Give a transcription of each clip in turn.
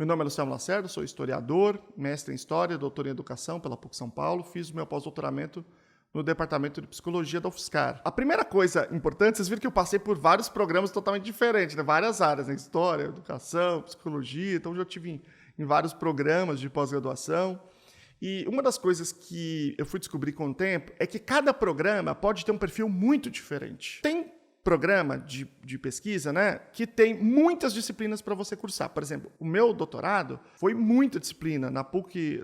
Meu nome é Luciano Lacerda, sou historiador, mestre em História, doutor em Educação pela PUC São Paulo. Fiz o meu pós-doutoramento no Departamento de Psicologia da UFSCar. A primeira coisa importante, vocês viram que eu passei por vários programas totalmente diferentes, né? Várias áreas, né? História, Educação, Psicologia. Então, já tive em vários programas de pós-graduação. E uma das coisas que eu fui descobrir com o tempo é que cada programa pode ter um perfil muito diferente. Tem programa de pesquisa, né, que tem muitas disciplinas para você cursar. Por exemplo, o meu doutorado foi muita disciplina. Na PUC,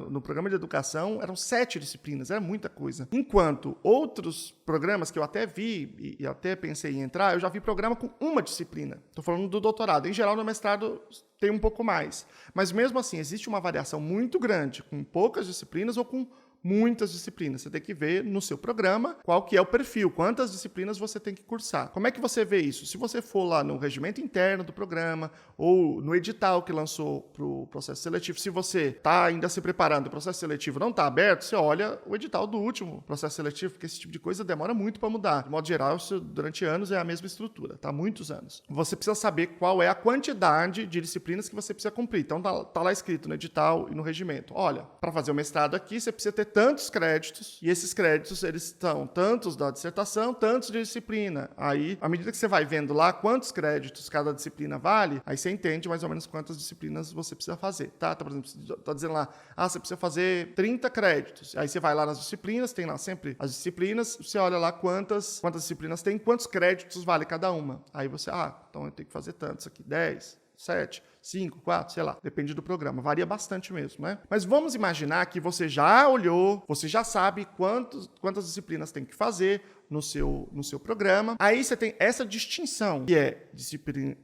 no programa de educação, eram 7 disciplinas, era muita coisa. Enquanto outros programas que eu até vi e até pensei em entrar, eu já vi programa com uma disciplina. Estou falando do doutorado. Em geral, no mestrado tem um pouco mais. Mas mesmo assim, existe uma variação muito grande, com poucas disciplinas ou com muitas disciplinas. Você tem que ver no seu programa qual que é o perfil, quantas disciplinas você tem que cursar. Como é que você vê isso? Se você for lá no regimento interno do programa ou no edital que lançou para o processo seletivo, se você está ainda se preparando, o processo seletivo não está aberto, você olha o edital do último processo seletivo, porque esse tipo de coisa demora muito para mudar. De modo geral, isso durante anos é a mesma estrutura, tá? Muitos anos. Você precisa saber qual é a quantidade de disciplinas que você precisa cumprir. Então, tá lá escrito no edital e no regimento. Olha, para fazer o mestrado aqui, você precisa ter tantos créditos, e esses créditos, eles estão tantos da dissertação, tantos de disciplina. Aí, à medida que você vai vendo lá quantos créditos cada disciplina vale, aí você entende mais ou menos quantas disciplinas você precisa fazer, tá? Por exemplo, tá dizendo lá, você precisa fazer 30 créditos. Aí você vai lá nas disciplinas, tem lá sempre as disciplinas, você olha lá quantas disciplinas tem, quantos créditos vale cada uma. Aí você, então eu tenho que fazer tantos aqui, 10, 7, 5, 4, sei lá, depende do programa, varia bastante mesmo, né? Mas vamos imaginar que você já olhou, você já sabe quantas disciplinas tem que fazer no seu programa. Aí você tem essa distinção, que é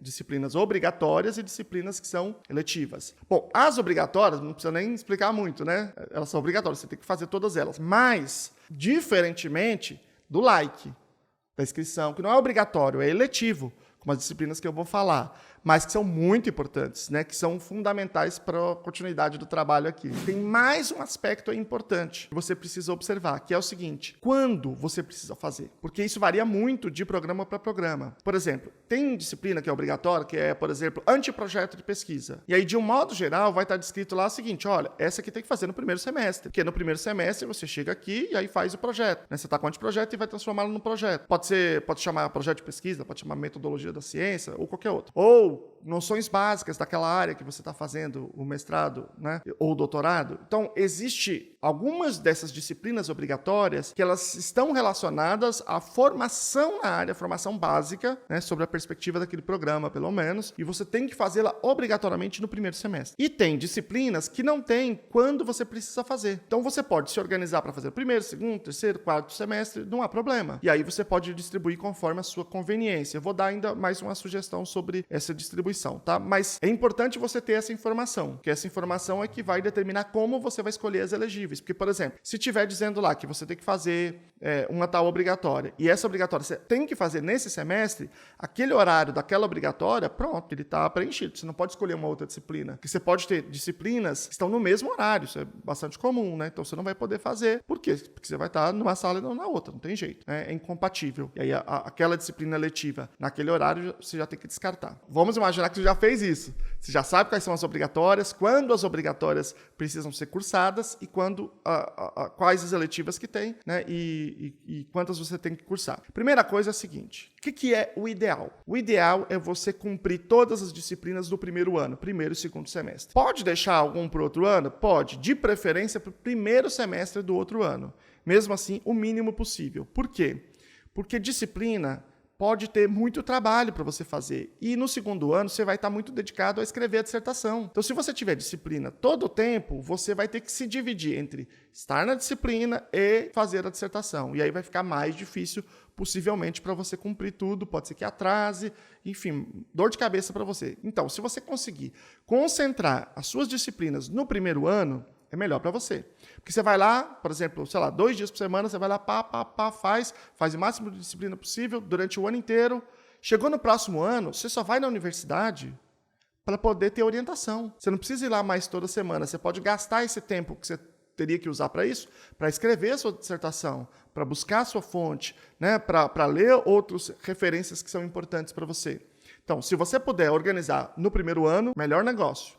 disciplinas obrigatórias e disciplinas que são eletivas. Bom, as obrigatórias, não precisa nem explicar muito, né? Elas são obrigatórias, você tem que fazer todas elas. Mas, diferentemente do like, da inscrição, que não é obrigatório, é eletivo, como as disciplinas que eu vou falar, mas que são muito importantes, né? Que são fundamentais para a continuidade do trabalho aqui. Tem mais um aspecto aí importante que você precisa observar, que é o seguinte: quando você precisa fazer? Porque isso varia muito de programa para programa. Por exemplo, tem disciplina que é obrigatória, que é, por exemplo, anteprojeto de pesquisa. E aí, de um modo geral, vai estar descrito lá o seguinte: olha, essa aqui tem que fazer no primeiro semestre, porque no primeiro semestre você chega aqui e aí faz o projeto, né? Você está com o anteprojeto e vai transformá-lo num projeto. Pode chamar projeto de pesquisa, pode chamar metodologia da ciência ou qualquer outro. Ou noções básicas daquela área que você está fazendo o mestrado, né, ou o doutorado. Então, existe algumas dessas disciplinas obrigatórias que elas estão relacionadas à formação na área, formação básica, né, sobre a perspectiva daquele programa, pelo menos, e você tem que fazê-la obrigatoriamente no primeiro semestre. E tem disciplinas que não tem quando você precisa fazer. Então, você pode se organizar para fazer o primeiro, segundo, terceiro, quarto semestre, não há problema. E aí você pode distribuir conforme a sua conveniência. Eu vou dar ainda mais uma sugestão sobre essa distribuição, tá? Mas é importante você ter essa informação, porque essa informação é que vai determinar como você vai escolher as elegíveis. Porque, por exemplo, se estiver dizendo lá que você tem que fazer uma tal obrigatória, e essa obrigatória você tem que fazer nesse semestre, aquele horário daquela obrigatória, pronto, ele está preenchido. Você não pode escolher uma outra disciplina. Porque você pode ter disciplinas que estão no mesmo horário, isso é bastante comum, né? Então você não vai poder fazer. Por quê? Porque você vai estar numa sala e não na outra, não tem jeito, né? É incompatível. E aí aquela disciplina letiva naquele horário você já tem que descartar. Vamos imaginar que você já fez isso. Você já sabe quais são as obrigatórias, quando as obrigatórias precisam ser cursadas e quando quais as eletivas que tem, né? E quantas você tem que cursar. Primeira coisa é a seguinte: o que é o ideal? O ideal é você cumprir todas as disciplinas do primeiro ano, primeiro e segundo semestre. Pode deixar algum para o outro ano? Pode, de preferência para o primeiro semestre do outro ano. Mesmo assim, o mínimo possível. Por quê? Porque disciplina pode ter muito trabalho para você fazer. E no segundo ano, você vai estar muito dedicado a escrever a dissertação. Então, se você tiver disciplina todo o tempo, você vai ter que se dividir entre estar na disciplina e fazer a dissertação. E aí vai ficar mais difícil, possivelmente, para você cumprir tudo. Pode ser que atrase, enfim, dor de cabeça para você. Então, se você conseguir concentrar as suas disciplinas no primeiro ano, é melhor para você. Porque você vai lá, por exemplo, 2 dias por semana, você vai lá, faz o máximo de disciplina possível durante o ano inteiro. Chegou no próximo ano, você só vai na universidade para poder ter orientação. Você não precisa ir lá mais toda semana. Você pode gastar esse tempo que você teria que usar para isso, para escrever a sua dissertação, para buscar a sua fonte, né, para ler outras referências que são importantes para você. Então, se você puder organizar no primeiro ano, melhor negócio.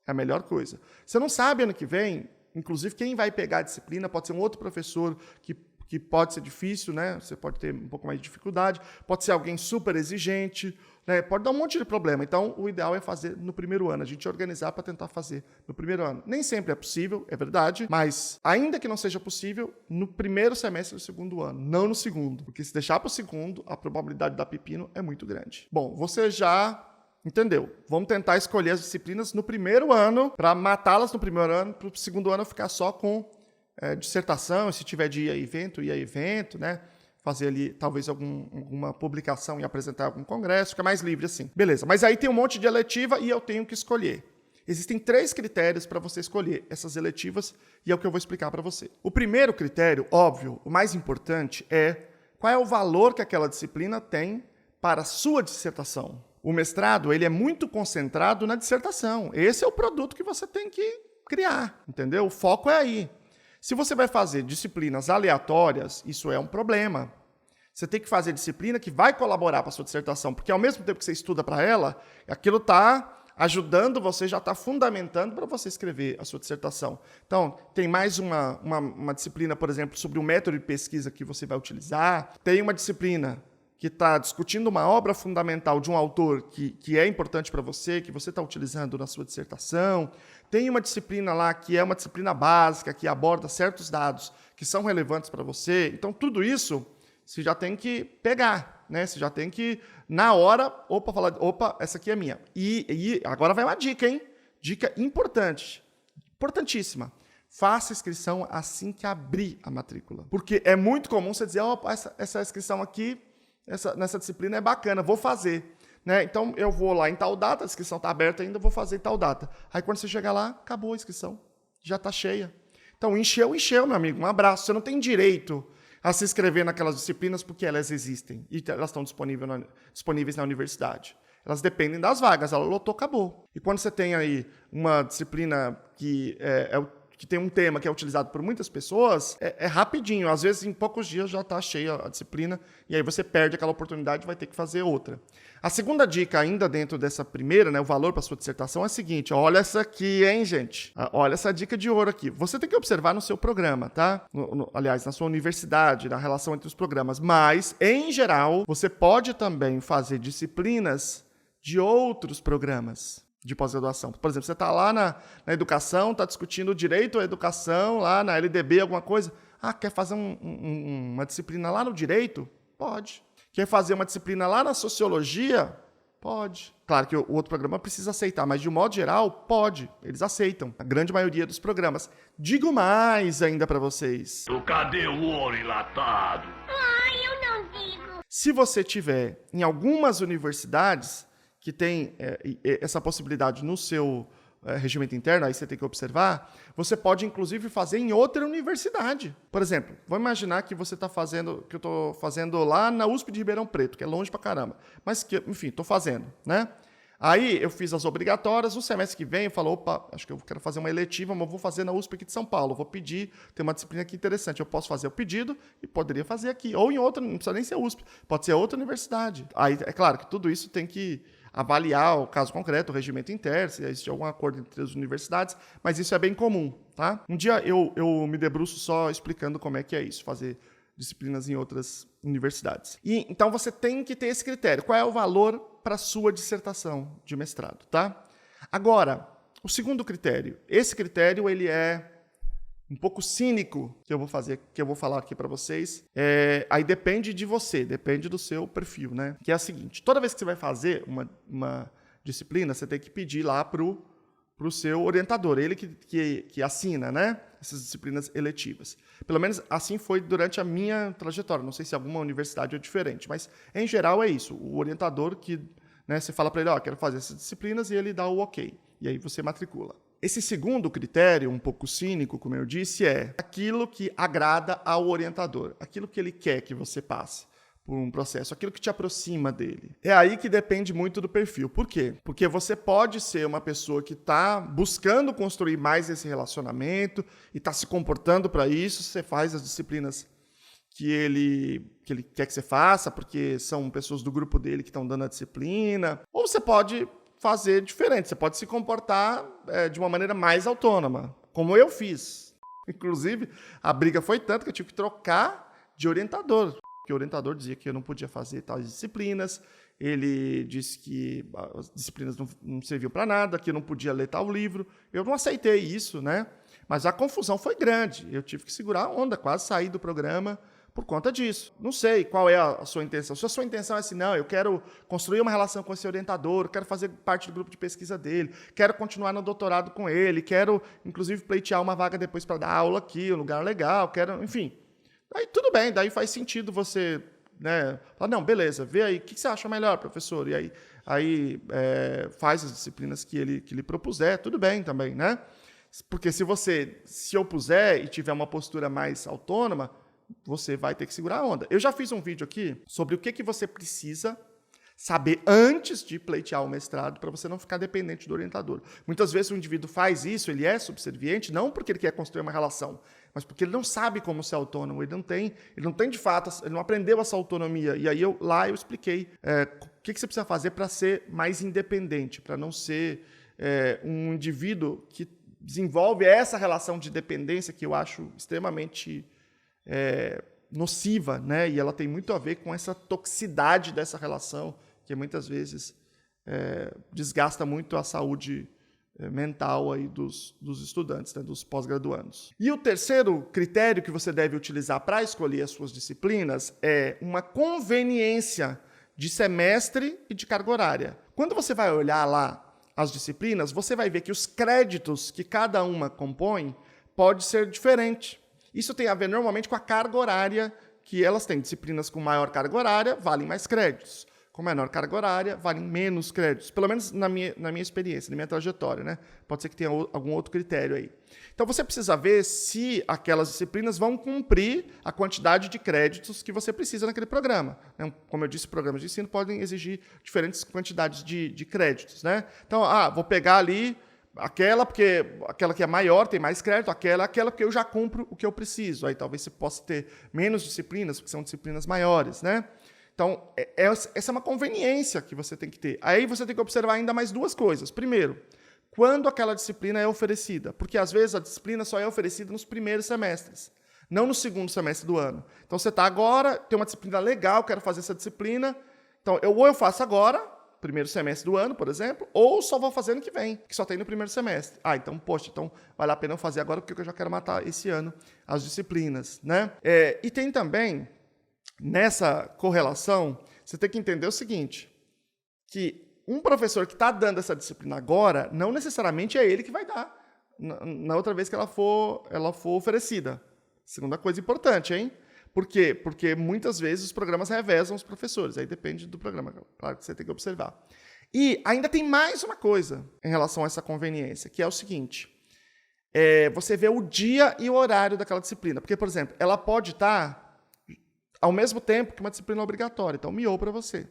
É a melhor coisa. Você não sabe ano que vem, inclusive quem vai pegar a disciplina pode ser um outro professor que pode ser difícil, né? Você pode ter um pouco mais de dificuldade, pode ser alguém super exigente, né? Pode dar um monte de problema. Então, o ideal é fazer no primeiro ano, a gente organizar para tentar fazer no primeiro ano. Nem sempre é possível, é verdade, mas ainda que não seja possível, no primeiro semestre do segundo ano, não no segundo, porque se deixar para o segundo, a probabilidade de dar pepino é muito grande. Bom, você já entendeu? Vamos tentar escolher as disciplinas no primeiro ano, para matá-las no primeiro ano, para o segundo ano ficar só com dissertação, se tiver de ir a evento, né? Fazer ali talvez alguma publicação e apresentar algum congresso, fica mais livre assim. Beleza, mas aí tem um monte de eletiva e eu tenho que escolher. Existem 3 critérios para você escolher essas eletivas e é o que eu vou explicar para você. O primeiro critério, óbvio, o mais importante é qual é o valor que aquela disciplina tem para a sua dissertação. O mestrado, ele é muito concentrado na dissertação. Esse é o produto que você tem que criar, entendeu? O foco é aí. Se você vai fazer disciplinas aleatórias, isso é um problema. Você tem que fazer disciplina que vai colaborar para a sua dissertação, porque ao mesmo tempo que você estuda para ela, aquilo está ajudando você, já está fundamentando para você escrever a sua dissertação. Então, tem mais uma disciplina, por exemplo, sobre o método de pesquisa que você vai utilizar. Tem uma disciplina que está discutindo uma obra fundamental de um autor que é importante para você, que você está utilizando na sua dissertação. Tem uma disciplina lá que é uma disciplina básica, que aborda certos dados que são relevantes para você. Então, tudo isso você já tem que pegar, né? Você já tem que, na hora, falar, essa aqui é minha. E agora vai uma dica, hein? Dica importante, importantíssima. Faça inscrição assim que abrir a matrícula. Porque é muito comum você dizer, essa inscrição aqui, nessa disciplina é bacana, vou fazer. Né? Então, eu vou lá em tal data, a inscrição está aberta ainda, vou fazer em tal data. Aí, quando você chegar lá, acabou a inscrição. Já está cheia. Então, encheu, meu amigo. Um abraço. Você não tem direito a se inscrever naquelas disciplinas porque elas existem e elas estão disponíveis na universidade. Elas dependem das vagas. Ela lotou, acabou. E quando você tem aí uma disciplina que tem um tema que é utilizado por muitas pessoas, é rapidinho. Às vezes, em poucos dias já está cheia a disciplina e aí você perde aquela oportunidade e vai ter que fazer outra. A segunda dica, ainda dentro dessa primeira, né, o valor para a sua dissertação, é a seguinte. Olha essa aqui, hein, gente? Olha essa dica de ouro aqui. Você tem que observar no seu programa, tá? Aliás, na sua universidade, na relação entre os programas. Mas, em geral, você pode também fazer disciplinas de outros programas de pós-graduação. Por exemplo, você está lá na educação, está discutindo direito à educação, lá na LDB, alguma coisa. Quer fazer uma disciplina lá no direito? Pode. Quer fazer uma disciplina lá na sociologia? Pode. Claro que o outro programa precisa aceitar, mas de um modo geral, pode. Eles aceitam. A grande maioria dos programas. Digo mais ainda para vocês. Cadê o ouro enlatado? Eu não digo. Se você tiver em algumas universidades que tem essa possibilidade no seu regimento interno, aí você tem que observar, você pode, inclusive, fazer em outra universidade. Por exemplo, vamos imaginar que você está fazendo, que eu estou fazendo lá na USP de Ribeirão Preto, que é longe pra caramba. Mas, enfim, estou fazendo, né? Aí eu fiz as obrigatórias, no semestre que vem eu falo, acho que eu quero fazer uma eletiva, mas eu vou fazer na USP aqui de São Paulo, vou pedir, tem uma disciplina aqui interessante, eu posso fazer o pedido e poderia fazer aqui, ou em outra, não precisa nem ser USP, pode ser outra universidade. Aí, é claro que tudo isso tem que avaliar o caso concreto, o regimento interno, se existe algum acordo entre as universidades, mas isso é bem comum, tá? Um dia eu me debruço só explicando como é que é isso, fazer disciplinas em outras universidades. E então você tem que ter esse critério. Qual é o valor para a sua dissertação de mestrado, tá? Agora, o segundo critério. Esse critério ele é um pouco cínico que eu vou falar aqui para vocês. Aí depende de você, depende do seu perfil, né? Que é a seguinte: toda vez que você vai fazer uma disciplina, você tem que pedir lá pro seu orientador, ele que assina, né? Essas disciplinas eletivas. Pelo menos assim foi durante a minha trajetória. Não sei se alguma universidade é diferente, mas em geral é isso. O orientador que, né, você fala para ele, quero fazer essas disciplinas, e ele dá o ok. E aí você matricula. Esse segundo critério, um pouco cínico, como eu disse, é aquilo que agrada ao orientador, aquilo que ele quer que você passe por um processo, aquilo que te aproxima dele. É aí que depende muito do perfil. Por quê? Porque você pode ser uma pessoa que está buscando construir mais esse relacionamento e está se comportando para isso, você faz as disciplinas que ele quer que você faça, porque são pessoas do grupo dele que estão dando a disciplina. Ou você pode fazer diferente, você pode se comportar de uma maneira mais autônoma, como eu fiz. Inclusive, a briga foi tanto que eu tive que trocar de orientador, porque o orientador dizia que eu não podia fazer tais disciplinas, ele disse que as disciplinas não serviam para nada, que eu não podia ler tal livro. Eu não aceitei isso, né? Mas a confusão foi grande, eu tive que segurar a onda, quase sair do programa por conta disso. Não sei qual é a sua intenção. Se a sua intenção é assim, não, eu quero construir uma relação com esse orientador, quero fazer parte do grupo de pesquisa dele, quero continuar no doutorado com ele, quero, inclusive, pleitear uma vaga depois para dar aula aqui, um lugar legal, quero, enfim. Aí tudo bem, daí faz sentido você, né, falar, não, beleza, vê aí, o que você acha melhor, professor? E aí faz as disciplinas que ele propuser, tudo bem também, né? Porque se você se opuser e tiver uma postura mais autônoma, você vai ter que segurar a onda. Eu já fiz um vídeo aqui sobre o que você precisa saber antes de pleitear o mestrado para você não ficar dependente do orientador. Muitas vezes o indivíduo faz isso, ele é subserviente, não porque ele quer construir uma relação, mas porque ele não sabe como ser autônomo, ele não tem de fato, ele não aprendeu essa autonomia. E aí eu expliquei o que você precisa fazer para ser mais independente, para não ser um indivíduo que desenvolve essa relação de dependência que eu acho extremamente nociva, né? E ela tem muito a ver com essa toxicidade dessa relação, que muitas vezes desgasta muito a saúde mental aí dos estudantes, né? Dos pós-graduandos. E o terceiro critério que você deve utilizar para escolher as suas disciplinas é uma conveniência de semestre e de carga horária. Quando você vai olhar lá as disciplinas, você vai ver que os créditos que cada uma compõe pode ser diferente. Isso tem a ver normalmente com a carga horária que elas têm. Disciplinas com maior carga horária valem mais créditos. Com menor carga horária valem menos créditos. Pelo menos na minha experiência, na minha trajetória, né? Pode ser que tenha algum outro critério aí. Então você precisa ver se aquelas disciplinas vão cumprir a quantidade de créditos que você precisa naquele programa. Como eu disse, programas de ensino podem exigir diferentes quantidades de créditos, né? Então, vou pegar ali aquela que é maior, tem mais crédito, aquela porque eu já cumpro o que eu preciso. Aí talvez você possa ter menos disciplinas, porque são disciplinas maiores, né? Então, essa é uma conveniência que você tem que ter. Aí você tem que observar ainda mais duas coisas. Primeiro, quando aquela disciplina é oferecida, porque às vezes a disciplina só é oferecida nos primeiros semestres, não no segundo semestre do ano. Então você está agora, tem uma disciplina legal, quero fazer essa disciplina, então ou eu faço agora, primeiro semestre do ano, por exemplo, ou só vou fazer ano que vem, que só tem no primeiro semestre. Então, então vale a pena eu fazer agora, porque eu já quero matar esse ano as disciplinas, né? E tem também, nessa correlação, você tem que entender o seguinte, que um professor que está dando essa disciplina agora, não necessariamente é ele que vai dar na outra vez que ela for oferecida. Segunda coisa importante, hein? Por quê? Porque muitas vezes os programas revezam os professores, aí depende do programa, claro que você tem que observar. E ainda tem mais uma coisa em relação a essa conveniência, que é o seguinte, você vê o dia e o horário daquela disciplina, porque, por exemplo, ela pode estar ao mesmo tempo que uma disciplina obrigatória, então miou para você.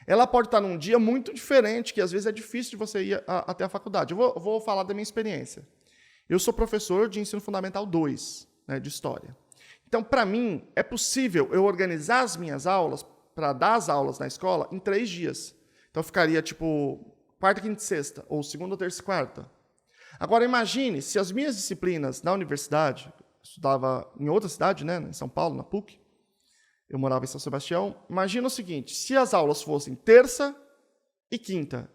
Ela pode estar num dia muito diferente, que às vezes é difícil de você ir até a faculdade. Eu vou falar da minha experiência. Eu sou professor de ensino fundamental 2, né, de história. Então, para mim, é possível eu organizar as minhas aulas, para dar as aulas na escola, em 3 dias. Então, ficaria, quarta, quinta e sexta, ou segunda, terça e quarta. Agora, imagine se as minhas disciplinas na universidade, estudava em outra cidade, né, em São Paulo, na PUC, eu morava em São Sebastião, imagina o seguinte, se as aulas fossem terça e quinta,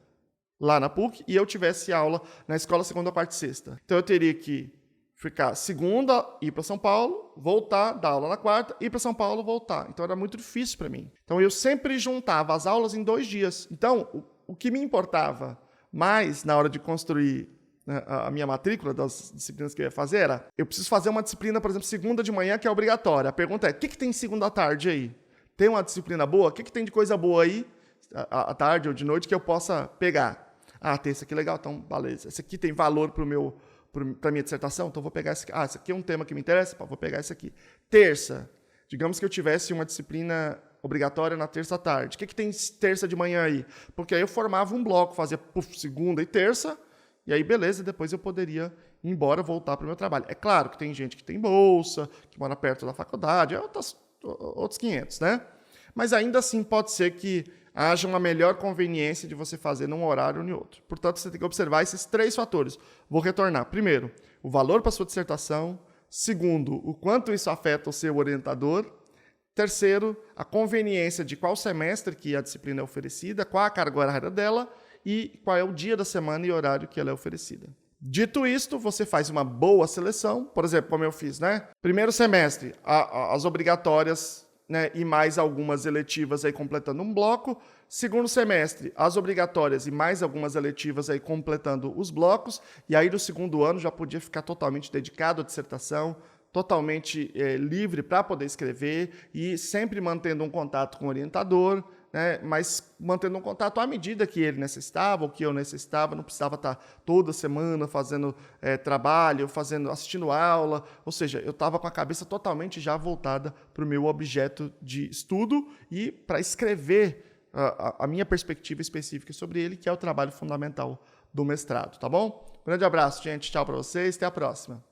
lá na PUC, e eu tivesse aula na escola segunda, quarta e sexta. Então, eu teria que ficar segunda, ir para São Paulo, voltar, dar aula na quarta, ir para São Paulo, voltar. Então, era muito difícil para mim. Então, eu sempre juntava as aulas em 2 dias. Então, o que me importava mais na hora de construir, né, a minha matrícula das disciplinas que eu ia fazer era, eu preciso fazer uma disciplina, por exemplo, segunda de manhã, que é obrigatória. A pergunta é, o que tem segunda à tarde aí? Tem uma disciplina boa? O que tem de coisa boa aí, à tarde ou de noite, que eu possa pegar? Tem esse aqui legal, então, beleza. Esse aqui tem valor para a minha dissertação, então vou pegar esse aqui. Esse aqui é um tema que me interessa, vou pegar esse aqui. Terça, digamos que eu tivesse uma disciplina obrigatória na terça à tarde. O que tem terça de manhã aí? Porque aí eu formava um bloco, fazia segunda e terça, e aí beleza, depois eu poderia ir embora, voltar para o meu trabalho. É claro que tem gente que tem bolsa, que mora perto da faculdade, outros 500, né? mas ainda assim pode ser que haja uma melhor conveniência de você fazer num horário ou em outro. Portanto, você tem que observar esses 3 fatores. Vou retornar. Primeiro, o valor para a sua dissertação. Segundo, o quanto isso afeta o seu orientador. Terceiro, a conveniência de qual semestre que a disciplina é oferecida, qual a carga horária dela e qual é o dia da semana e horário que ela é oferecida. Dito isto, você faz uma boa seleção, por exemplo, como eu fiz, né? Primeiro semestre, as obrigatórias, né, e mais algumas eletivas aí completando um bloco. Segundo semestre, as obrigatórias e mais algumas eletivas aí completando os blocos. E aí, no segundo ano, já podia ficar totalmente dedicado à dissertação, totalmente livre para poder escrever e sempre mantendo um contato com o orientador, né, mas mantendo um contato à medida que ele necessitava, ou que eu necessitava, não precisava estar toda semana fazendo trabalho, assistindo aula, ou seja, eu estava com a cabeça totalmente já voltada para o meu objeto de estudo e para escrever a minha perspectiva específica sobre ele, que é o trabalho fundamental do mestrado, tá bom? Grande abraço, gente, tchau para vocês, até a próxima.